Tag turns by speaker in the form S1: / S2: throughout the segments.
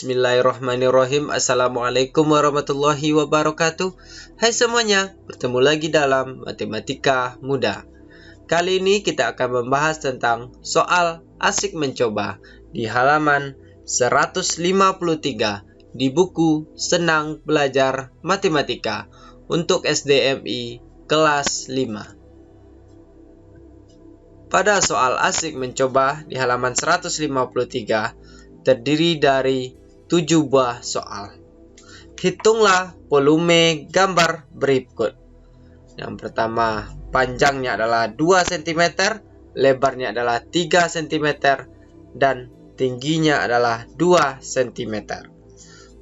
S1: Bismillahirrahmanirrahim. Assalamualaikum warahmatullahi wabarakatuh. Hai semuanya, bertemu lagi dalam Matematika Mudah. Kali ini kita akan membahas tentang soal asik mencoba di halaman 153 di buku Senang Belajar Matematika untuk SDMI kelas 5. Pada soal asik mencoba di halaman 153 terdiri dari 7 buah soal. Hitunglah volume gambar berikut. Yang pertama, panjangnya adalah 2 cm, lebarnya adalah 3 cm, dan tingginya adalah 2 cm.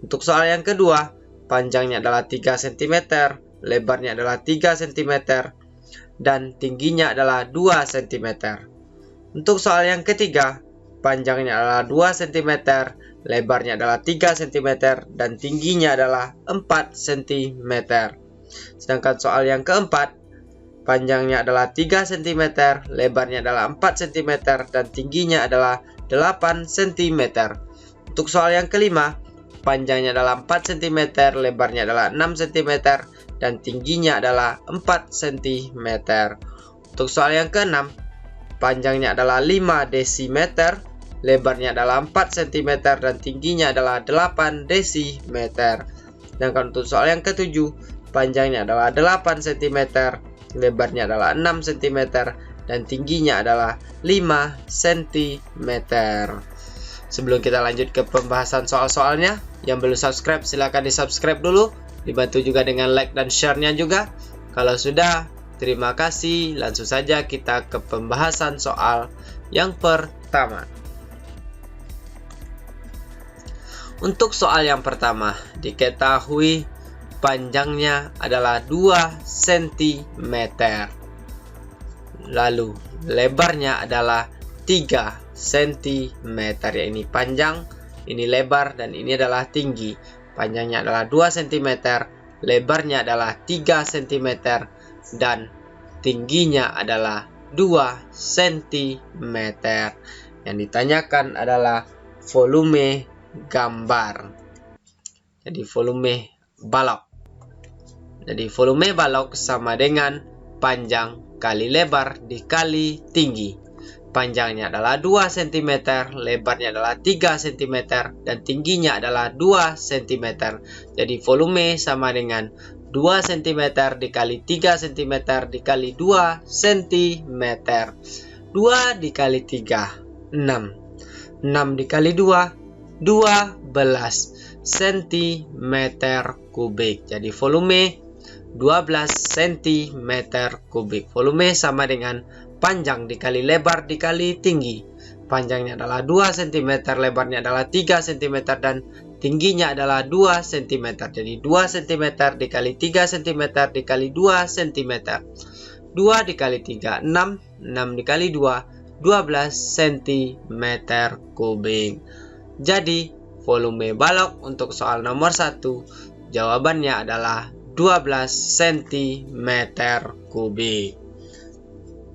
S1: Untuk soal yang kedua, panjangnya adalah 3 cm, lebarnya adalah 3 cm, dan tingginya adalah 2 cm. Untuk soal yang ketiga, panjangnya adalah 2 cm, lebarnya adalah 3 cm, dan tingginya adalah 4 cm. Sedangkan soal yang keempat, panjangnya adalah 3 cm, lebarnya adalah 4 cm, dan tingginya adalah 8 cm. Untuk soal yang kelima, panjangnya adalah 4 cm, lebarnya adalah 6 cm, dan tingginya adalah 4 cm. Untuk soal yang keenam, panjangnya adalah 5 desimeter, lebarnya adalah 4 cm, dan tingginya adalah 8 desimeter. Sedangkan untuk soal yang ketujuh, panjangnya adalah 8 cm, lebarnya adalah 6 cm, dan tingginya adalah 5 cm. Sebelum kita lanjut ke pembahasan soal-soalnya, yang belum subscribe silahkan di subscribe dulu, dibantu juga dengan like dan share-nya juga. Kalau sudah, terima kasih. Langsung saja kita ke pembahasan soal yang pertama. Untuk soal yang pertama, diketahui panjangnya adalah 2 cm. Lalu lebarnya adalah 3 cm. Ya, ini panjang, ini lebar, dan ini adalah tinggi. Panjangnya adalah 2 cm, lebarnya adalah 3 cm, dan tingginya adalah 2 cm. Yang ditanyakan adalah volume gambar. Jadi volume balok. Jadi volume balok sama dengan panjang kali lebar dikali tinggi. Panjangnya adalah 2 cm, lebarnya adalah 3 cm, dan tingginya adalah 2 cm. Jadi volume sama dengan 2 cm dikali 3 cm dikali 2 cm. 2 dikali 3, 6. 6 dikali 2, 12 cm kubik. Jadi volume 12 cm kubik. Volume sama dengan panjang dikali lebar dikali tinggi. Panjangnya adalah 2 cm, lebarnya adalah 3 cm, dan tingginya adalah 2 cm. Jadi 2 cm dikali 3 cm dikali 2 cm. 2 dikali 3, 6. 6 dikali 2, 12 cm kubik. Jadi volume balok untuk soal nomor 1 jawabannya adalah 12 cm kubik.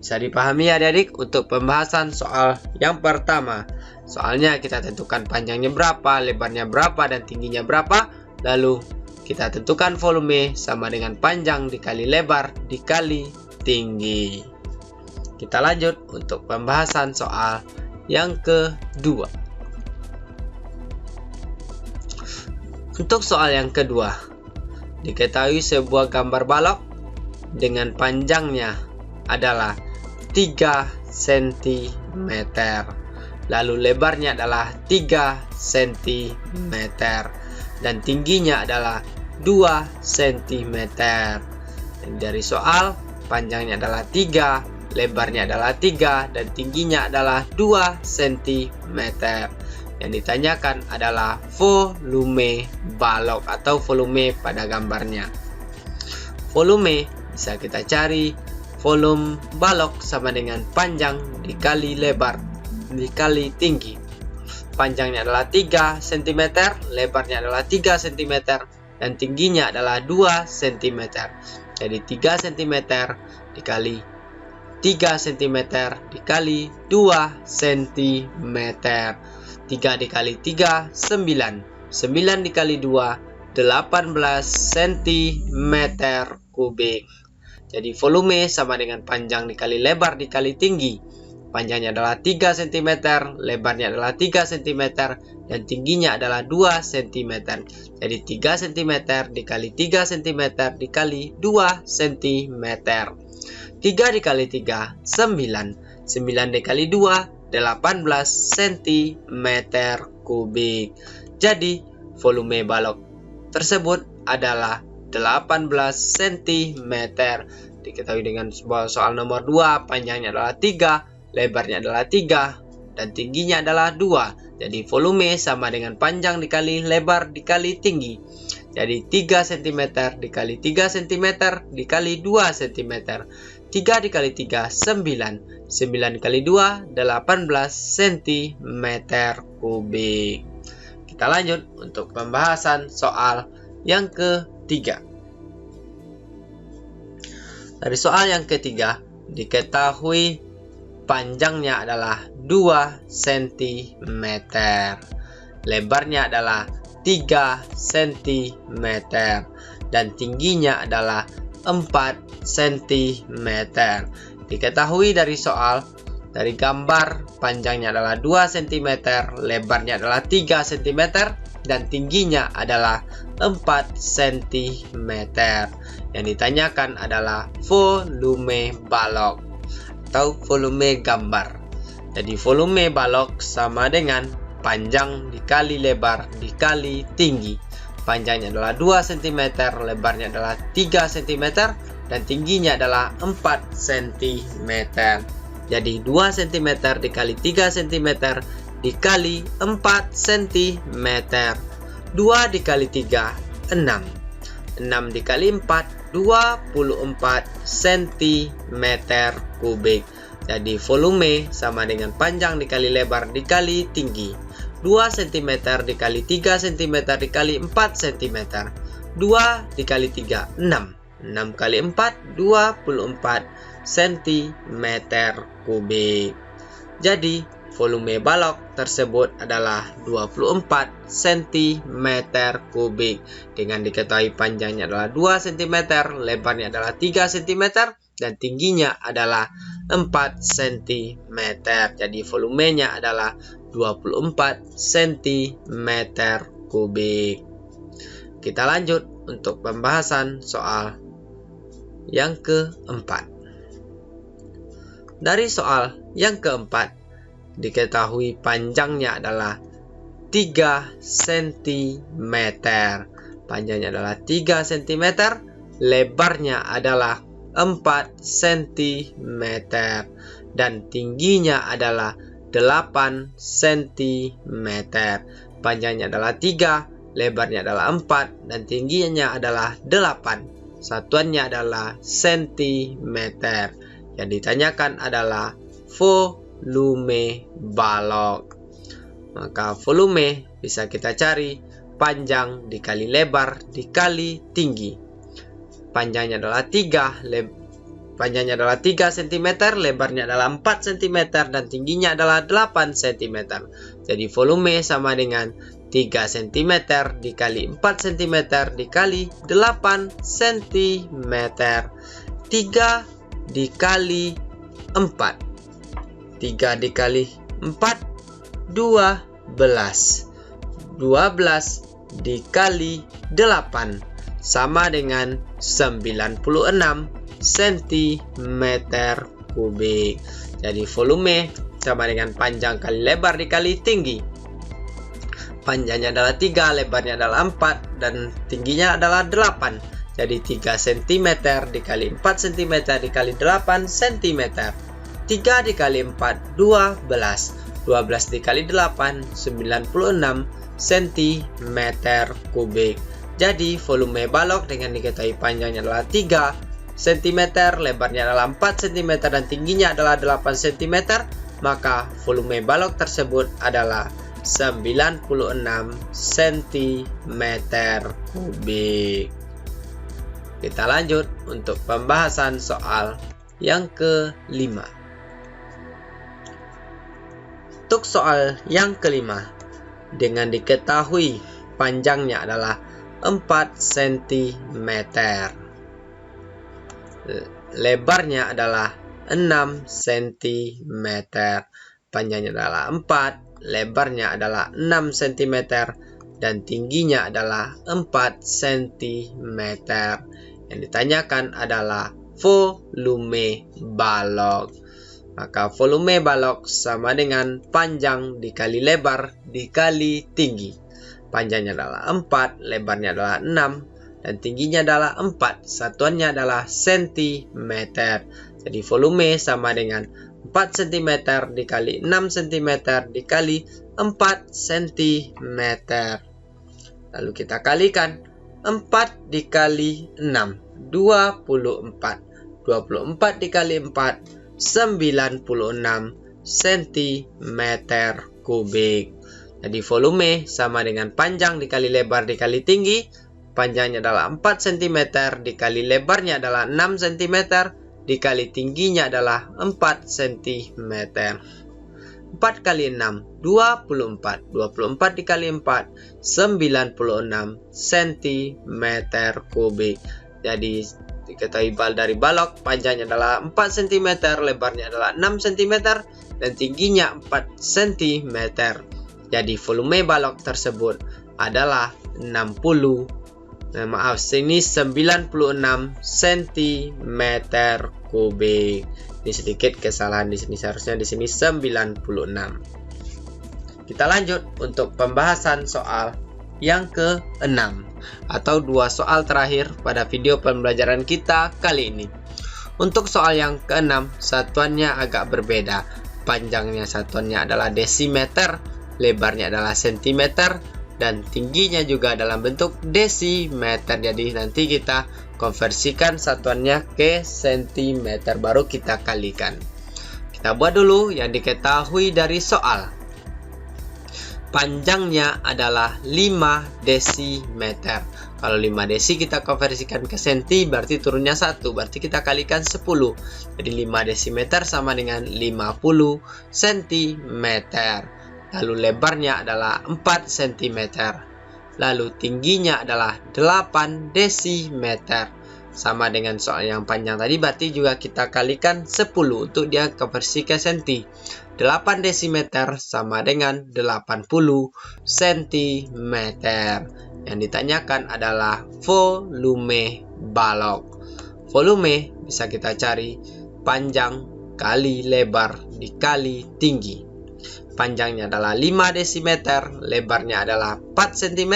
S1: Bisa dipahami ya adik-adik untuk pembahasan soal yang pertama. Soalnya kita tentukan panjangnya berapa, lebarnya berapa, dan tingginya berapa. Lalu kita tentukan volume sama dengan panjang dikali lebar dikali tinggi. Kita lanjut untuk pembahasan soal yang kedua. Untuk soal yang kedua, diketahui sebuah gambar balok dengan panjangnya adalah 3 cm, lalu lebarnya adalah 3 cm, dan tingginya adalah 2 cm. Dari soal, panjangnya adalah 3, lebarnya adalah 3, dan tingginya adalah 2 cm. Yang ditanyakan adalah volume balok atau volume pada gambarnya. Volume bisa kita cari, volume balok sama dengan panjang dikali lebar dikali tinggi. Panjangnya adalah 3 cm, lebarnya adalah 3 cm, dan tingginya adalah 2 cm. Jadi 3 cm dikali 3 cm dikali 2 cm. 3 dikali 3, 9. 9 dikali 2, 18 cm kubik. Jadi volume sama dengan panjang dikali lebar dikali tinggi. Panjangnya adalah 3 cm, lebarnya adalah 3 cm, dan tingginya adalah 2 cm. Jadi 3 cm dikali 3 cm dikali 2 cm. 3 dikali 3, 9. 9 dikali 2, 18 cm kubik. Jadi volume balok tersebut adalah 18 cm. Diketahui dengan sebuah soal nomor 2, panjangnya adalah 3, lebarnya adalah 3, dan tingginya adalah 2. Jadi volume sama dengan panjang dikali lebar dikali tinggi. Jadi 3 cm dikali 3 cm dikali 2 cm. 3 dikali 3, 9. 9 dikali 2, 18 cm kubik. Kita lanjut untuk pembahasan soal yang ketiga. Dari soal yang ketiga, diketahui panjangnya adalah 2 cm, lebarnya adalah 3 cm, dan tingginya adalah 4 cm. Diketahui dari soal, dari gambar, panjangnya adalah 2 cm, lebarnya adalah 3 cm, dan tingginya adalah 4 cm. Yang ditanyakan adalah volume balok atau volume gambar. Jadi volume balok sama dengan panjang dikali lebar dikali tinggi. Panjangnya adalah 2 cm, lebarnya adalah 3 cm, dan tingginya adalah 4 cm. Jadi 2 cm dikali 3 cm dikali 4 cm. 2 dikali 3, 6. 6 dikali 4, 24 cm kubik. Jadi volume sama dengan panjang dikali lebar dikali tinggi. 2 cm dikali 3 cm dikali 4 cm. 2 dikali 3, 6. 6 kali 4, 24 cm kubik. Jadi volume balok tersebut adalah 24 cm kubik. Dengan diketahui panjangnya adalah 2 cm, lebarnya adalah 3 cm, dan tingginya adalah 4 cm. Jadi volumenya adalah 24 cm kubik. Kita lanjut untuk pembahasan soal yang keempat. Dari soal yang keempat, diketahui panjangnya adalah 3 cm. Panjangnya adalah 3 cm, lebarnya adalah 4 cm, dan tingginya adalah 8 cm. Panjangnya adalah 3, lebarnya adalah 4, dan tingginya adalah 8. Satuannya adalah cm. Yang ditanyakan adalah volume balok. Maka volume bisa kita cari panjang dikali lebar dikali tinggi. Panjangnya adalah 3 cm, lebarnya adalah 4 cm, dan tingginya adalah 8 cm. Jadi volume sama dengan 3 cm dikali 4 cm dikali 8 cm. 3 dikali 4. 3 dikali 4, 12. 12 dikali 8 sama dengan 96 cm kubik. Jadi volume sama dengan panjang kali lebar dikali tinggi. Panjangnya adalah 3, lebarnya adalah 4, dan tingginya adalah 8. Jadi 3 cm dikali 4 cm dikali 8 cm. 3 dikali 4, 12. 12 dikali 8, 96 cm kubik. Jadi volume balok dengan diketahui panjangnya adalah 3 cm, lebarnya adalah 4 cm, dan tingginya adalah 8 cm, maka volume balok tersebut adalah 96 cm kubik. Kita lanjut untuk pembahasan soal yang kelima. Untuk soal yang kelima, dengan diketahui panjangnya adalah 4 cm. Lebarnya adalah 6 cm. Panjangnya adalah 4, lebarnya adalah 6 cm, dan tingginya adalah 4 cm. Yang ditanyakan adalah volume balok. Maka volume balok sama dengan panjang dikali lebar dikali tinggi. Panjangnya adalah 4, lebarnya adalah 6, dan tingginya adalah 4. Satuannya adalah cm. Jadi volume sama dengan 4 cm dikali 6 cm dikali 4 cm. Lalu kita kalikan 4 dikali 6, 24. 24 dikali 4, 96 cm kubik. Jadi volume sama dengan panjang dikali lebar dikali tinggi. Panjangnya adalah 4 cm dikali lebarnya adalah 6 cm dikali tingginya adalah 4 cm. 4 kali 6, 24. 24 dikali 4, 96 cm kubik. Jadi diketahui dari balok, panjangnya adalah 4 cm, lebarnya adalah 6 cm, dan tingginya 4 cm. Jadi volume balok tersebut adalah 96 cm kubik. Ini sedikit kesalahan di sini, seharusnya di sini 96. Kita lanjut untuk pembahasan soal yang ke-6 atau 2 soal terakhir pada video pembelajaran kita kali ini. Untuk soal yang ke-6, satuannya agak berbeda. Panjangnya satuannya adalah desimeter, lebarnya adalah sentimeter, dan tingginya juga dalam bentuk desimeter. Jadi nanti kita konversikan satuannya ke sentimeter, baru kita kalikan. Kita buat dulu yang diketahui dari soal. Panjangnya adalah 5 desimeter. Kalau 5 desi kita konversikan ke senti, berarti turunnya 1, berarti kita kalikan 10. Jadi 5 desimeter sama dengan 50 cm. Lalu lebarnya adalah 4 cm. Lalu tingginya adalah 8 desimeter. Sama dengan soal yang panjang tadi, berarti juga kita kalikan 10 untuk dia konversi ke senti. 8 desimeter sama dengan 80 cm. Yang ditanyakan adalah volume balok. Volume bisa kita cari panjang kali lebar dikali tinggi. Panjangnya adalah 5 desimeter, lebarnya adalah 4 cm,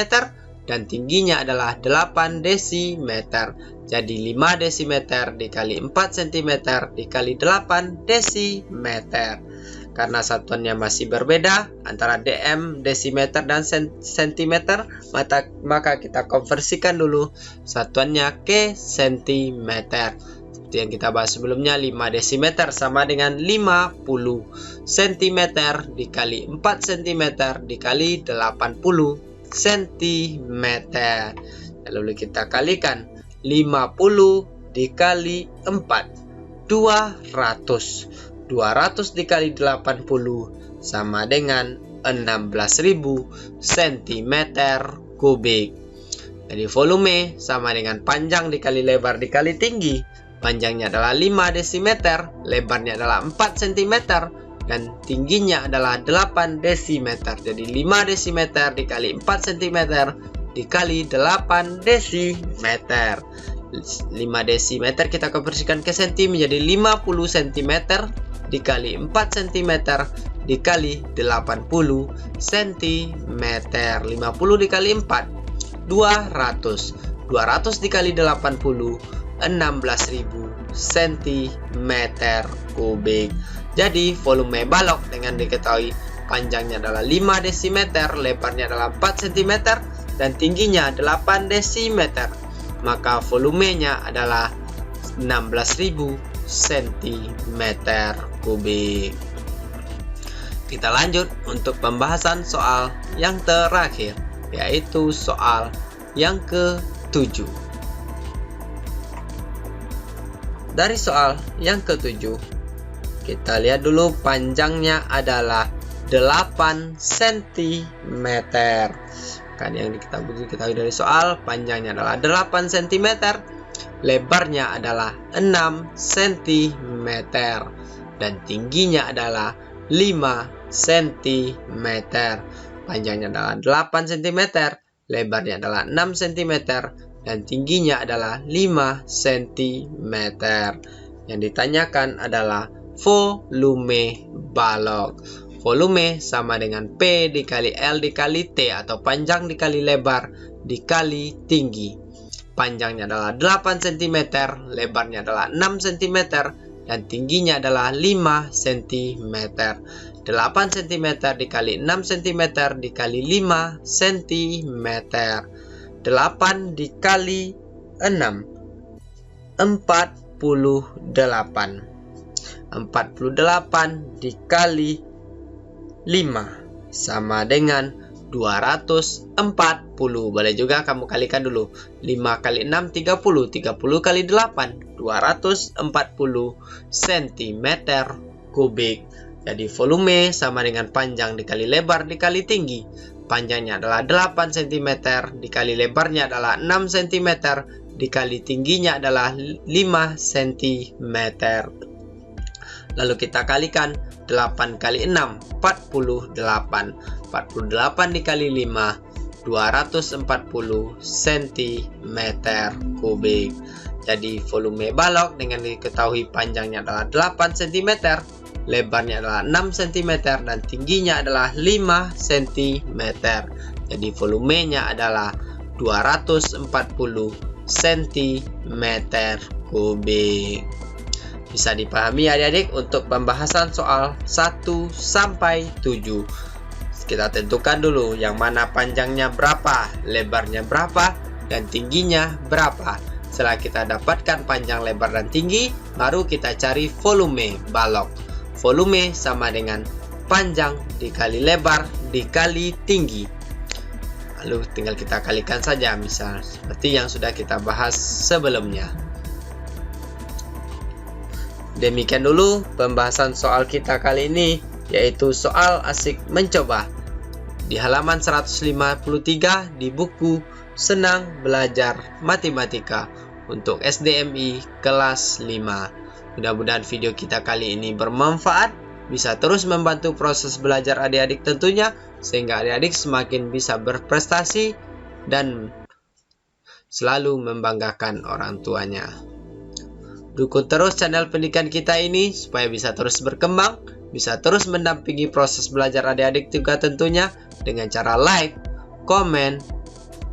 S1: dan tingginya adalah 8 desimeter. Jadi 5 desimeter dikali 4 cm dikali 8 desimeter. Karena satuannya masih berbeda antara dm, desimeter, dan sentimeter, maka kita konversikan dulu satuannya ke sentimeter. Seperti yang kita bahas sebelumnya, 5 desimeter sama dengan 50 cm dikali 4 cm dikali 80 cm. Lalu kita kalikan 50 dikali 4, 200. 200 dikali 80 sama dengan 16.000 cm kubik. Jadi volume sama dengan panjang dikali lebar dikali tinggi. Panjangnya adalah 5 desimeter, lebarnya adalah 4 cm, dan tingginya adalah 8 desimeter. Jadi 5 desimeter dikali 4 cm dikali 8 desimeter. 5 desimeter kita konversikan ke senti menjadi 50 cm dikali 4 cm dikali 80 cm. 50 dikali 4, 200. 200 dikali 80, 16.000 cm kubik. Jadi volume balok dengan diketahui panjangnya adalah 5 desimeter, lebarnya adalah 4 cm, dan tingginya 8 desimeter. Maka volumenya adalah 16.000 cm kubik. Kita lanjut untuk pembahasan soal yang terakhir, yaitu soal yang ke-7. Dari soal yang ke-7, kita lihat dulu panjangnya adalah 8 cm. Kan yang kita ketahui dari soal, panjangnya adalah 8 cm, lebarnya adalah 6 cm, dan tingginya adalah 5 cm. Panjangnya adalah 8 cm, lebarnya adalah 6 cm, dan tingginya adalah 5 cm. Yang ditanyakan adalah volume balok. Volume sama dengan P dikali L dikali T, atau panjang dikali lebar dikali tinggi. Panjangnya adalah 8 cm, lebarnya adalah 6 cm, dan tingginya adalah 5 cm. 8 cm dikali 6 cm dikali 5 cm. 8 dikali 6, 48. 48 dikali 5 sama dengan 240. Boleh juga kamu kalikan dulu. 5 kali 6 30. 30 kali 8 240 cm kubik. Jadi volume sama dengan panjang dikali lebar dikali tinggi. Panjangnya adalah 8 cm, dikali lebarnya adalah 6 cm, dikali tingginya adalah 5 cm. Lalu kita kalikan 8 kali 6, 48. 48 dikali 5, 240 cm kubik. Jadi volume balok dengan diketahui panjangnya adalah 8 cm, lebarnya adalah 6 cm, dan tingginya adalah 5 cm. Jadi volumenya adalah 240 cm kubik. Bisa dipahami adik-adik untuk pembahasan soal 1 sampai 7. Kita tentukan dulu yang mana panjangnya berapa, lebarnya berapa, dan tingginya berapa. Setelah kita dapatkan panjang, lebar, dan tinggi, baru kita cari volume balok. Volume sama dengan panjang dikali lebar dikali tinggi. Lalu tinggal kita kalikan saja, misal seperti yang sudah kita bahas sebelumnya. Demikian dulu pembahasan soal kita kali ini, yaitu soal asik mencoba di halaman 153 di buku Senang Belajar Matematika untuk SDMI kelas 5. Mudah-mudahan video kita kali ini bermanfaat, bisa terus membantu proses belajar adik-adik tentunya, sehingga adik-adik semakin bisa berprestasi dan selalu membanggakan orang tuanya. Dukung terus channel pendidikan kita ini supaya bisa terus berkembang, bisa terus mendampingi proses belajar adik-adik juga tentunya dengan cara like, komen,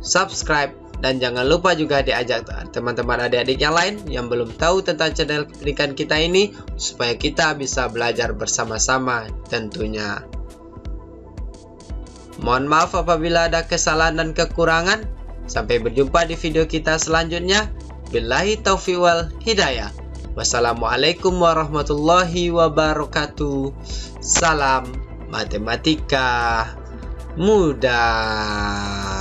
S1: subscribe, dan jangan lupa juga diajak teman-teman adik-adik yang lain yang belum tahu tentang channel pendidikan kita ini supaya kita bisa belajar bersama-sama tentunya. Mohon maaf apabila ada kesalahan dan kekurangan. Sampai berjumpa di video kita selanjutnya. Billahi taufiq wal hidayah. Wassalamualaikum warahmatullahi wabarakatuh. Salam matematika mudah.